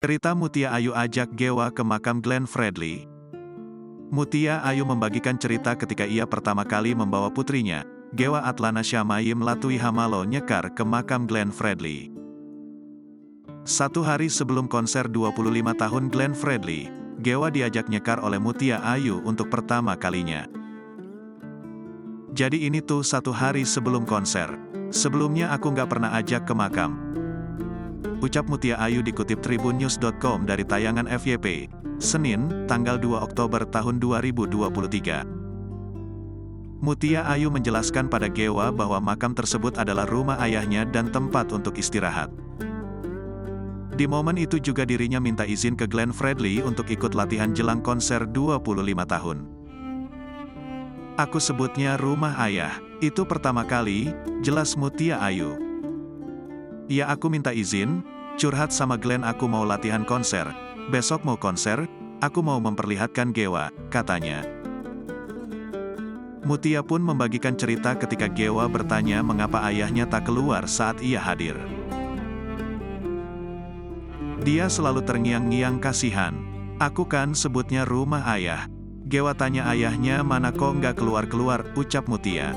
Cerita Mutia Ayu ajak Gewa ke makam Glenn Fredly. Mutia Ayu membagikan cerita ketika ia pertama kali membawa putrinya, Gewa Atlana Syamayim Latui Hamalo nyekar ke makam Glenn Fredly. Satu hari sebelum konser 25 tahun Glenn Fredly, Gewa diajak nyekar oleh Mutia Ayu untuk pertama kalinya. Jadi ini tuh satu hari sebelum konser. Sebelumnya aku nggak pernah ajak ke makam. Ucap Mutia Ayu dikutip tribunnews.com dari tayangan FYP, Senin, tanggal 2 Oktober tahun 2023. Mutia Ayu menjelaskan pada Gewa bahwa makam tersebut adalah rumah ayahnya dan tempat untuk istirahat. Di momen itu juga dirinya minta izin ke Glenn Fredly untuk ikut latihan jelang konser 25 tahun. Aku sebutnya rumah ayah, itu pertama kali, jelas Mutia Ayu. Ya aku minta izin, curhat sama Glenn aku mau latihan konser, besok mau konser, aku mau memperlihatkan Gewa, katanya. Mutia pun membagikan cerita ketika Gewa bertanya mengapa ayahnya tak keluar saat ia hadir. Dia selalu terngiang-ngiang kasihan. Aku kan sebutnya rumah ayah. Gewa tanya ayahnya mana kok nggak keluar-keluar, ucap Mutia.